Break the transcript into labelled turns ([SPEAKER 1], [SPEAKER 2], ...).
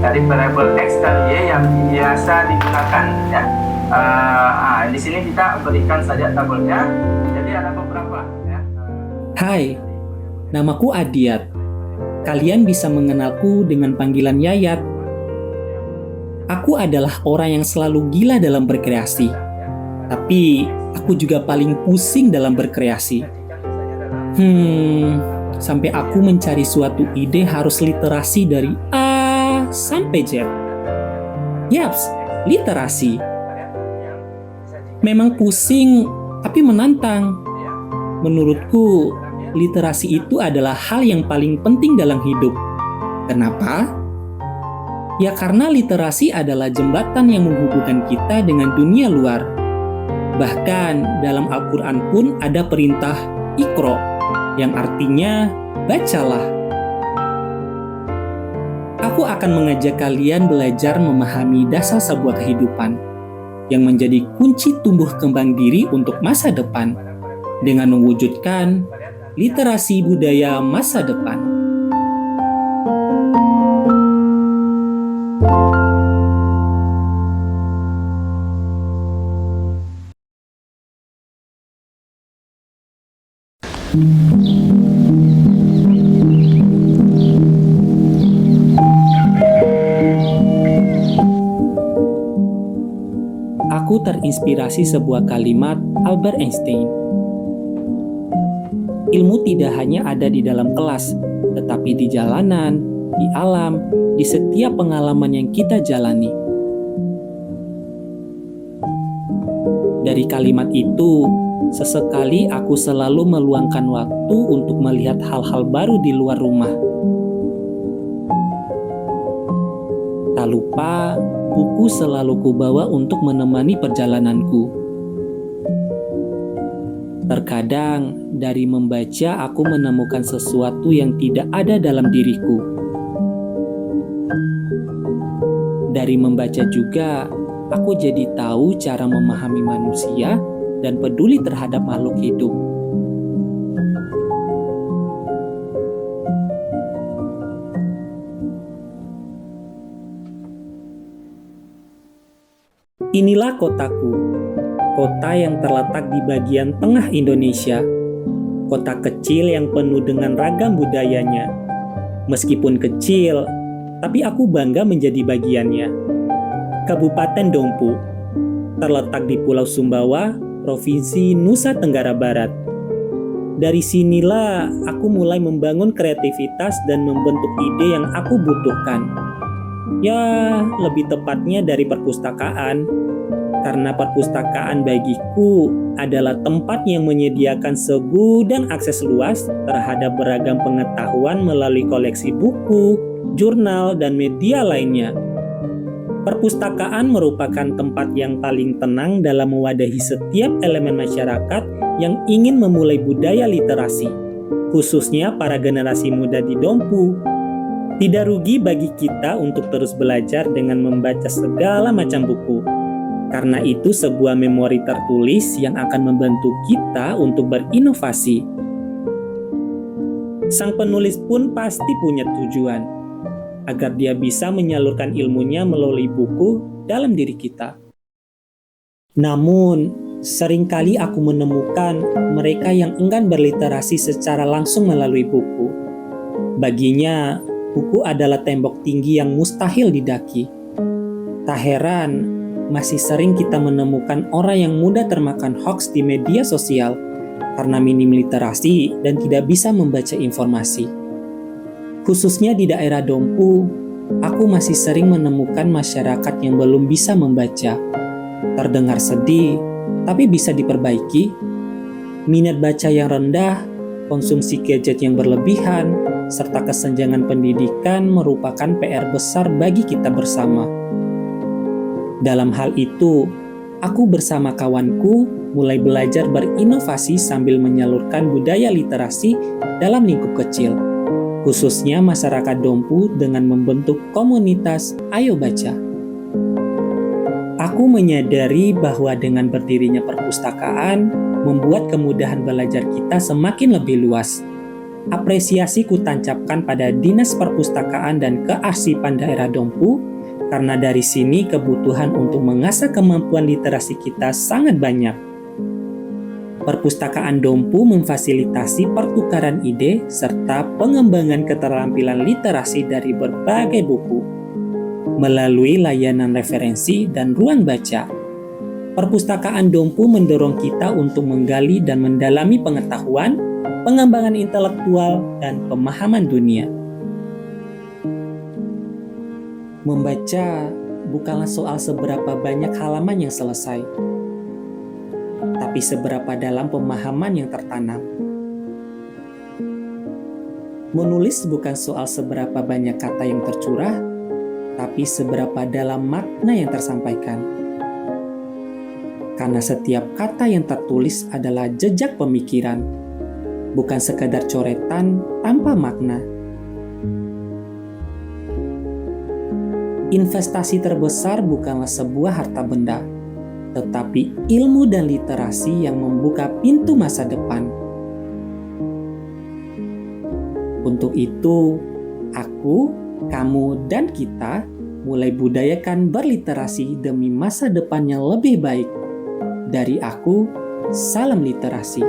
[SPEAKER 1] dari variabel X dan Y yang biasa digunakan ya. Di sini kita berikan saja tabelnya. Jadi ada beberapa ya.
[SPEAKER 2] Hai, namaku Adiat. Kalian bisa mengenalku dengan panggilan Yayat. Aku adalah orang yang selalu gila dalam berkreasi. Tapi aku juga paling pusing dalam berkreasi. Sampai aku mencari suatu ide harus literasi dari A sampai Z. Yaps, literasi. Memang pusing, tapi menantang. Menurutku, literasi itu adalah hal yang paling penting dalam hidup. Kenapa? Ya karena literasi adalah jembatan yang menghubungkan kita dengan dunia luar. Bahkan dalam Al-Quran pun ada perintah Iqra, yang artinya bacalah. Aku akan mengajak kalian belajar memahami dasar sebuah kehidupan yang menjadi kunci tumbuh kembang diri untuk masa depan dengan mewujudkan literasi budaya masa depan. Aku terinspirasi sebuah kalimat Albert Einstein. Ilmu tidak hanya ada di dalam kelas, tetapi di jalanan, di alam, di setiap pengalaman yang kita jalani. Dari kalimat itu, sesekali aku selalu meluangkan waktu untuk melihat hal-hal baru di luar rumah. Tak lupa, buku selalu kubawa untuk menemani perjalananku. Terkadang, dari membaca aku menemukan sesuatu yang tidak ada dalam diriku. Dari membaca juga, aku jadi tahu cara memahami manusia dan peduli terhadap makhluk hidup. Inilah kotaku, kota yang terletak di bagian tengah Indonesia. Kota kecil yang penuh dengan ragam budayanya. Meskipun kecil, tapi aku bangga menjadi bagiannya. Kabupaten Dompu, terletak di Pulau Sumbawa, Provinsi Nusa Tenggara Barat. Dari sinilah aku mulai membangun kreativitas dan membentuk ide yang aku butuhkan. Ya, lebih tepatnya dari perpustakaan. Karena perpustakaan bagiku adalah tempat yang menyediakan segudang akses luas terhadap beragam pengetahuan melalui koleksi buku, jurnal, dan media lainnya. Perpustakaan merupakan tempat yang paling tenang dalam mewadahi setiap elemen masyarakat yang ingin memulai budaya literasi, khususnya para generasi muda di Dompu. Tidak rugi bagi kita untuk terus belajar dengan membaca segala macam buku. Karena itu sebuah memori tertulis yang akan membantu kita untuk berinovasi. Sang penulis pun pasti punya tujuan, agar dia bisa menyalurkan ilmunya melalui buku dalam diri kita. Namun, seringkali aku menemukan mereka yang enggan berliterasi secara langsung melalui buku. Baginya, buku adalah tembok tinggi yang mustahil didaki. Tak heran, masih sering kita menemukan orang yang mudah termakan hoaks di media sosial karena minim literasi dan tidak bisa membaca informasi. Khususnya di daerah Dompu, aku masih sering menemukan masyarakat yang belum bisa membaca. Terdengar sedih, tapi bisa diperbaiki. Minat baca yang rendah, konsumsi gadget yang berlebihan, serta kesenjangan pendidikan merupakan PR besar bagi kita bersama. Dalam hal itu, aku bersama kawanku mulai belajar berinovasi sambil menyalurkan budaya literasi dalam lingkup kecil, khususnya masyarakat Dompu dengan membentuk komunitas Ayo Baca. Aku menyadari bahwa dengan berdirinya perpustakaan, membuat kemudahan belajar kita semakin lebih luas. Apresiasi kutancapkan pada Dinas Perpustakaan dan Kearsipan Daerah Dompu, karena dari sini kebutuhan untuk mengasah kemampuan literasi kita sangat banyak. Perpustakaan Dompu memfasilitasi pertukaran ide serta pengembangan keterampilan literasi dari berbagai buku. Melalui layanan referensi dan ruang baca, Perpustakaan Dompu mendorong kita untuk menggali dan mendalami pengetahuan, pengembangan intelektual, dan pemahaman dunia. Membaca bukanlah soal seberapa banyak halaman yang selesai, tapi seberapa dalam pemahaman yang tertanam. Menulis bukan soal seberapa banyak kata yang tercurah, tapi seberapa dalam makna yang tersampaikan. Karena setiap kata yang tertulis adalah jejak pemikiran, bukan sekadar coretan tanpa makna. Investasi terbesar bukanlah sebuah harta benda, tetapi ilmu dan literasi yang membuka pintu masa depan. Untuk itu, aku, kamu, dan kita mulai budayakan berliterasi demi masa depan yang lebih baik. Dari aku, salam literasi.